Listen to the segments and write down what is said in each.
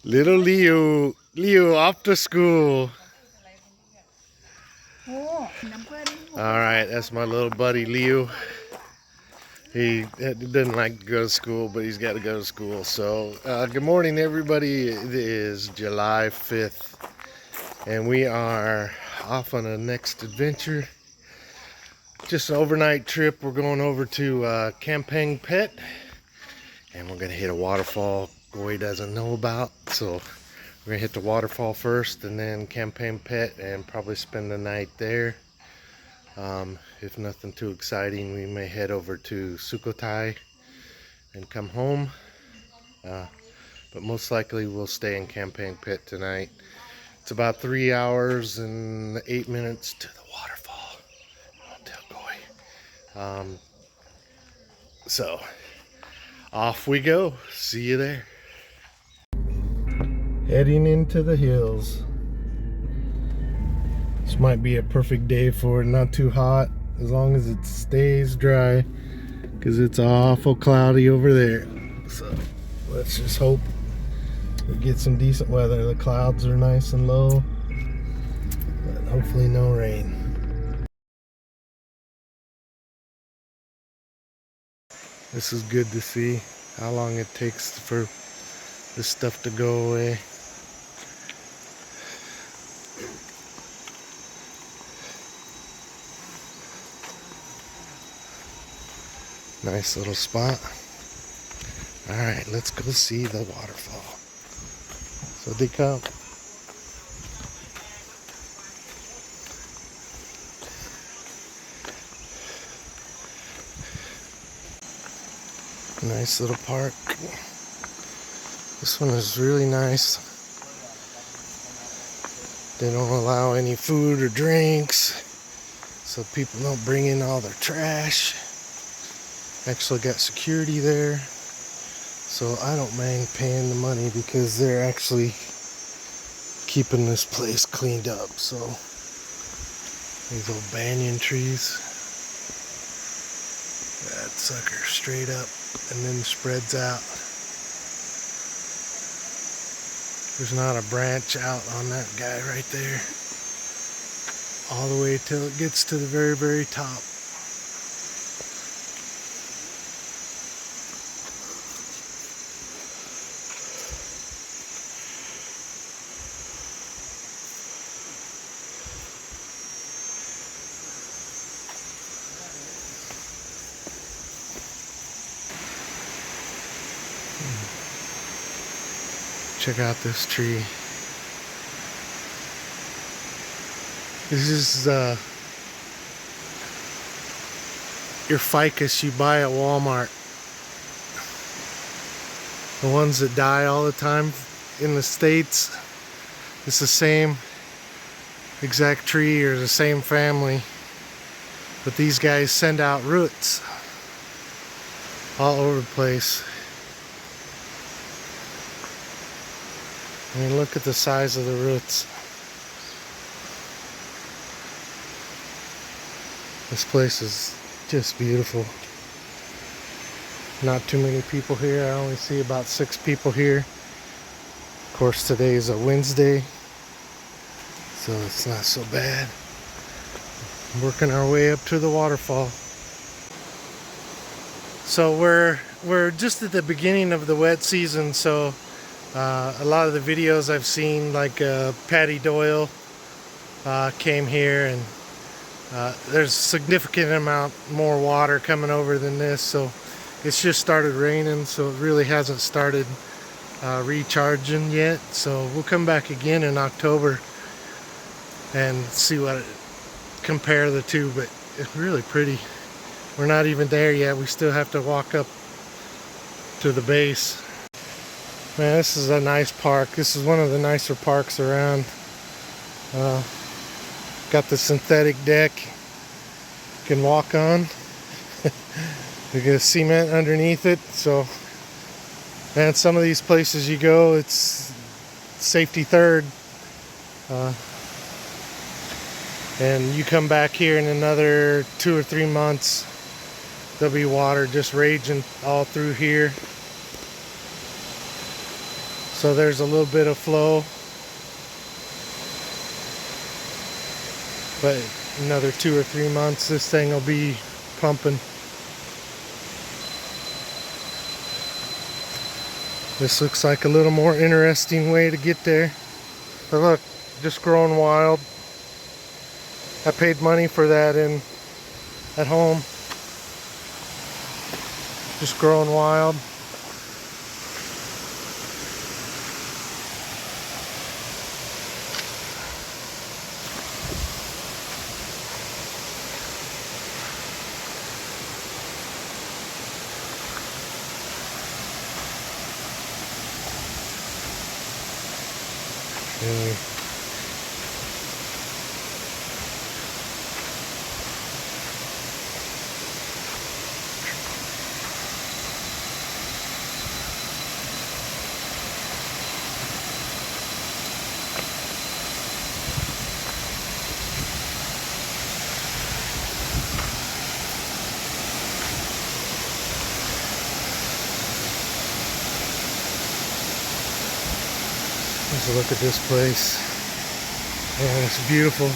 Little Leo off to school. Alright, that's my little buddy Leo. He doesn't like to go to school, but he's got to go to school. So, good morning, everybody. It is July 5th, and we are off on a next adventure. Just an overnight trip. We're going over to Kampaeng, Phet, and we're going to hit a waterfall Goy doesn't know about. So, we're going to hit the waterfall first, and then Kampaeng, Phet, and probably spend the night there. If nothing too exciting, we may head over to Sukhothai and come home. But most likely we'll stay in Kampaeng, Phet tonight. It's about 3 hours and 8 minutes to the waterfall. Don't tell Goy. So off we go. See you there. Heading into the hills. This might be a perfect day for it. Not too hot, as long as it stays dry, because it's awful cloudy over there. So let's just hope we get some decent weather. The clouds are nice and low, but hopefully no rain. This is good to see how long it takes for this stuff to go away. Nice little spot. Alright, let's go see the waterfall. So they come. Nice little park. This one is really nice. They don't allow any food or drinks, so people don't bring in all their trash. Actually got security there, so I don't mind paying the money because they're actually keeping this place cleaned up. So these old banyan trees, that sucker straight up and then spreads out. There's not a branch out on that guy right there, all the way till it gets to the very, very top. Check out this tree. This is your ficus you buy at Walmart. The ones that die all the time in the States. It's the same exact tree or the same family. But these guys send out roots all over the place. I mean, look at the size of the roots. This place is just beautiful. Not too many people here. I only see about 6 people here. Of course, today is a Wednesday, so it's not so bad. Working our way up to the waterfall. So we're just at the beginning of the wet season, so a lot of the videos I've seen, like Patty Doyle came here, and there's a significant amount more water coming over than this, so it's just started raining, so it really hasn't started recharging yet. So we'll come back again in October and see what compare the two, but it's really pretty. We're not even there yet. We still have to walk up to the base. Man, this is a nice park. This is one of the nicer parks around. Got the synthetic deck you can walk on. We get cement underneath it. So, man, some of these places you go, it's safety third. And you come back here in another 2 or 3 months, there'll be water just raging all through here. So there's a little bit of flow, but another 2 or 3 months this thing will be pumping. This looks like a little more interesting way to get there. But look, just growing wild. I paid money for that at home. Just growing wild. Let's look at this place. Oh, it's beautiful.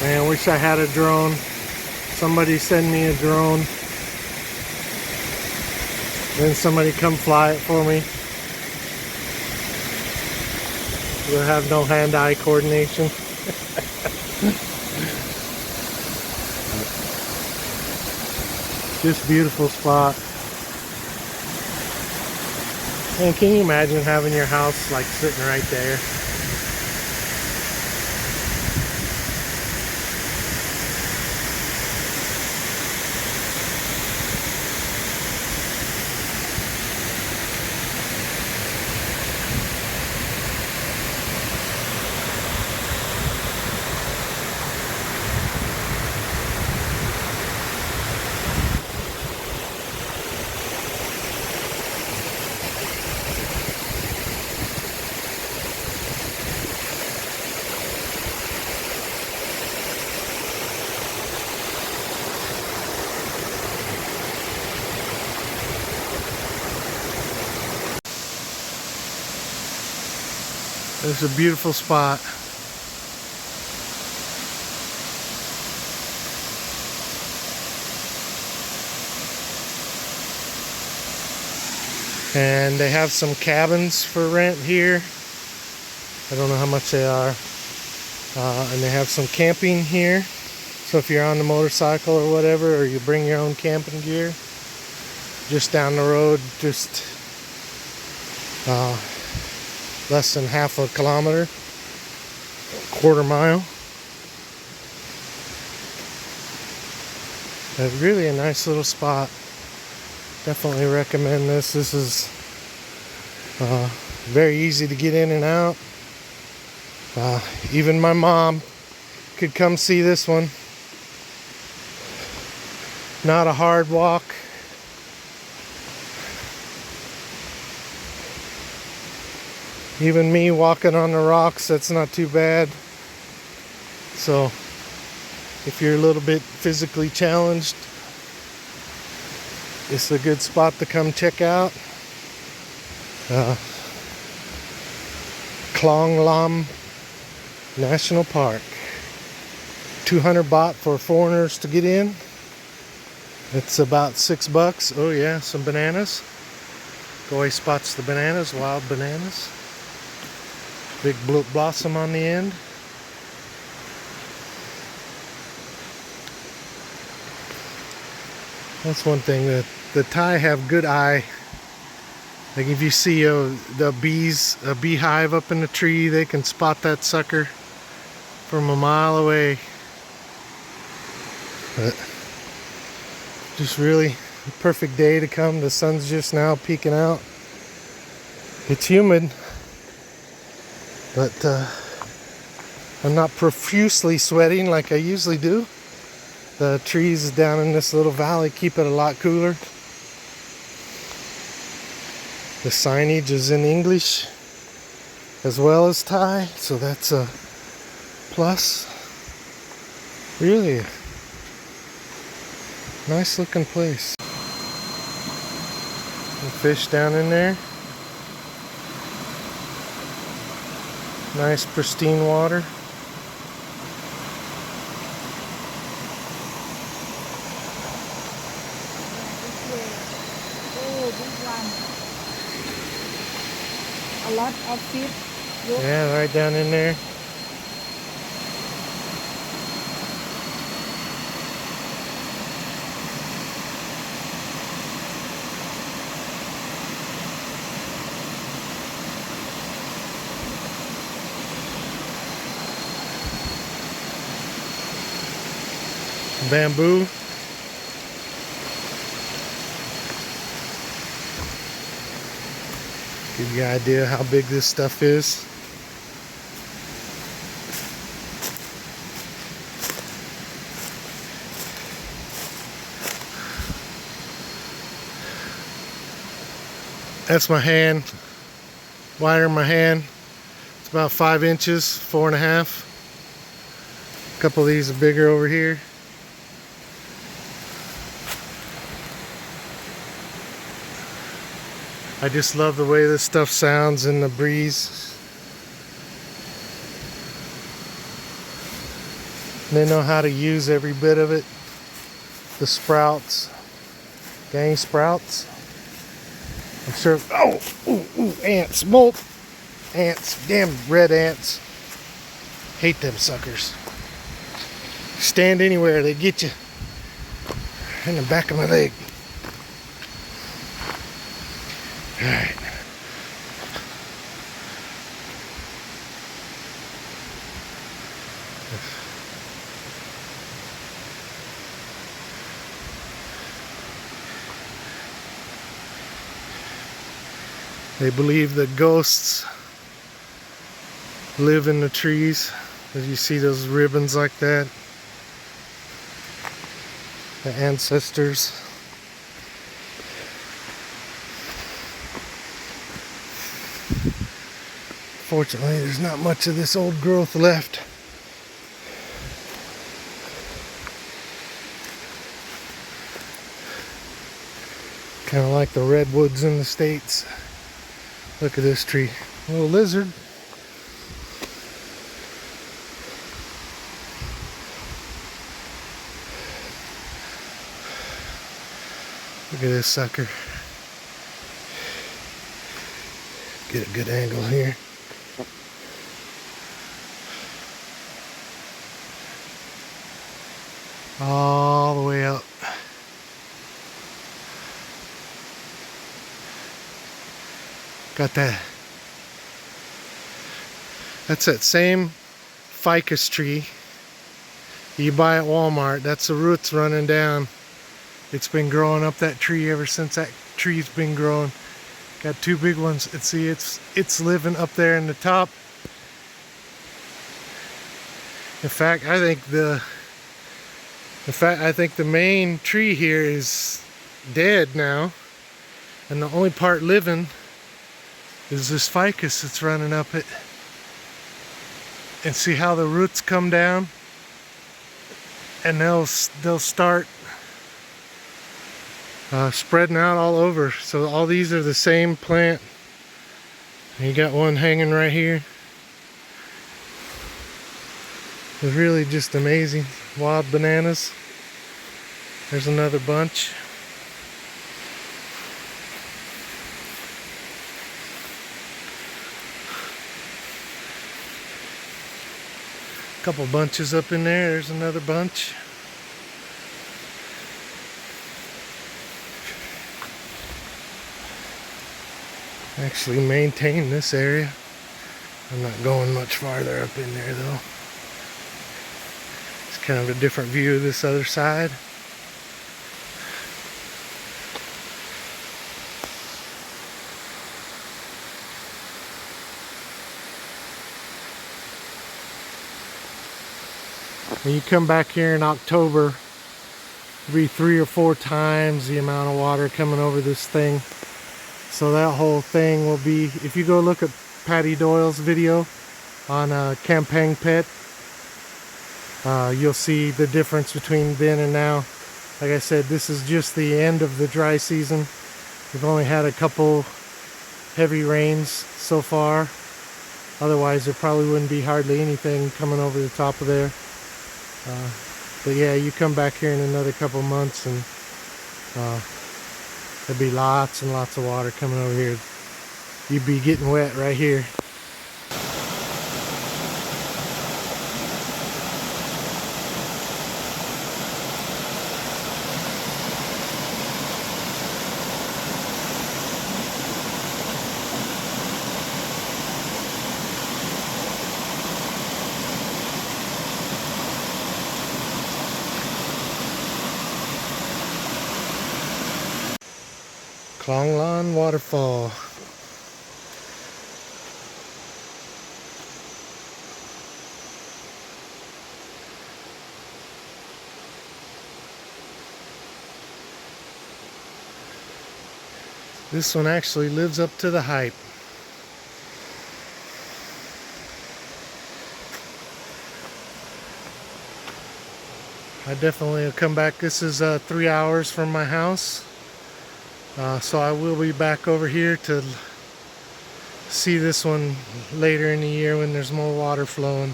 Man, I wish I had a drone. Somebody send me a drone. Then somebody come fly it for me. We'll have no hand-eye coordination. Just beautiful spot. Man, can you imagine having your house like sitting right there? It's a beautiful spot. And they have some cabins for rent here. I don't know how much they are. And they have some camping here. So if you're on the motorcycle or whatever, or you bring your own camping gear, just down the road, just less than half a kilometer, quarter mile. But really a nice little spot. Definitely recommend this. This is very easy to get in and out. Even my mom could come see this one. Not a hard walk. Even me walking on the rocks, that's not too bad. So if you're a little bit physically challenged, it's a good spot to come check out. Khlong National Park. 200 baht for foreigners to get in. It's about $6. Oh yeah, some bananas. Goy spots the bananas, wild bananas. Big blossom on the end. That's one thing, that the Thai have good eye. Like if you see a beehive up in the tree, they can spot that sucker from a mile away. But just really a perfect day to come. The sun's just now peeking out. It's humid, but I'm not profusely sweating like I usually do. The trees down in this little valley keep it a lot cooler. The signage is in English as well as Thai, so that's a plus. Really a nice looking place. Some fish down in there. Nice pristine water. A lot of fish. Look. Yeah, right down in there. Bamboo. Give you an idea how big this stuff is. That's my hand, wider than my hand. It's about 5 inches, 4.5. A couple of these are bigger over here. I just love the way this stuff sounds in the breeze. They know how to use every bit of it. The sprouts, gang sprouts. I'm sure. Oh, ooh, ants, molt, ants, damn red ants. Hate them suckers. Stand anywhere, they get you in the back of my leg. All right. They believe that ghosts live in the trees. As you see those ribbons like that, the ancestors. Fortunately, there's not much of this old growth left. Kind of like the redwoods in the States. Look at this tree. A little lizard. Look at this sucker. get a good angle here. All the way up. Got that. That's that same ficus tree you buy at Walmart. That's the roots running down. It's been growing up that tree ever since that tree's been growing. Got two big ones. And see, it's living up there in the top. In fact, I think the main tree here is dead now, and the only part living is this ficus that's running up it. And see how the roots come down, and they'll start spreading out all over. So all these are the same plant. And you got one hanging right here. It's really just amazing. Wild bananas. There's another bunch. Couple bunches up in there. There's another bunch. Actually maintain this area. I'm not going much farther up in there though. It's kind of a different view of this other side. When you come back here in October, it'll be 3 or 4 times the amount of water coming over this thing. So that whole thing will be, if you go look at Patty Doyle's video on Kampaeng Phet, you'll see the difference between then and now. Like I said, this is just the end of the dry season. We've only had a couple heavy rains so far. Otherwise, there probably wouldn't be hardly anything coming over the top of there. But yeah, you come back here in another couple months and there'll be lots and lots of water coming over here. You'd be getting wet right here. Khlong Waterfall. This one actually lives up to the hype. I definitely will come back. This is 3 hours from my house. So I will be back over here to see this one later in the year when there's more water flowing.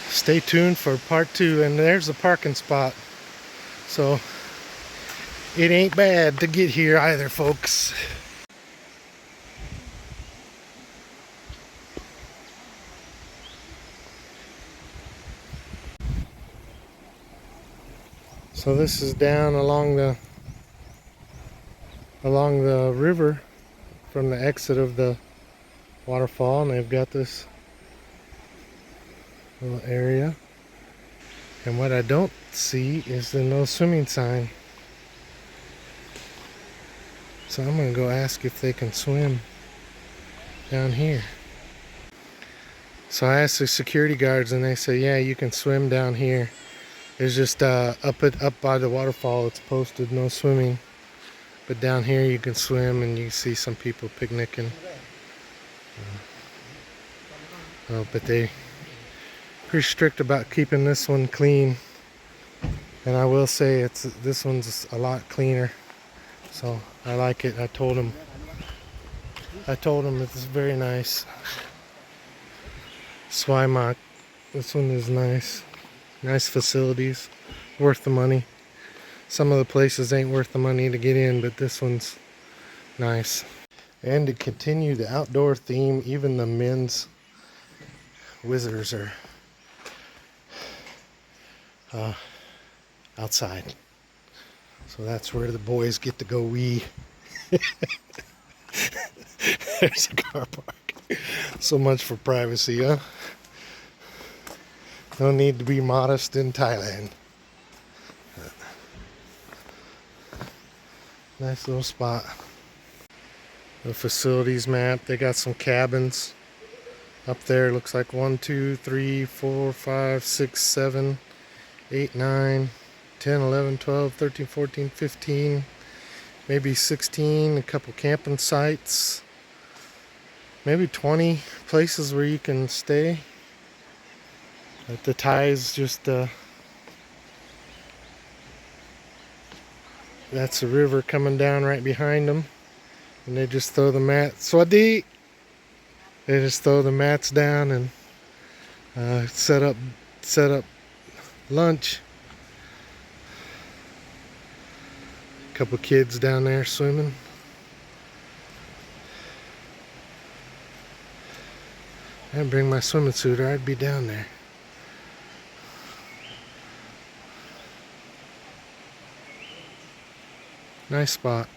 Stay tuned for part 2, and there's a parking spot. So it ain't bad to get here either, folks. So this is down along the river from the exit of the waterfall, and they've got this little area. And what I don't see is the no swimming sign. So I'm gonna go ask if they can swim down here. So I asked the security guards and they say, yeah, you can swim down here. There's just up by the waterfall, it's posted no swimming. But down here you can swim, and you see some people picnicking. But they pretty strict about keeping this one clean. And I will say this one's a lot cleaner. So I like it. I told them it's very nice. Swaimak. This one is nice. Nice facilities, worth the money. Some of the places ain't worth the money to get in, but this one's nice. And to continue the outdoor theme, even the men's whizzers are outside. So that's where the boys get to go wee. There's a car park. So much for privacy, huh? No need to be modest in Thailand. Nice little spot. The facilities map. They got some cabins up there. Looks like 1, 2, 3, 4, 5, 6, 7, 8, 9, 10, 11, 12, 13, 14, 15, maybe 16. A couple camping sites. Maybe 20 places where you can stay. But the Thais just that's the river coming down right behind them, and they just throw the mats. Swadi. They just throw the mats down and set up lunch. A couple kids down there swimming. I didn't bring my swimming suit or I'd be down there. Nice spot.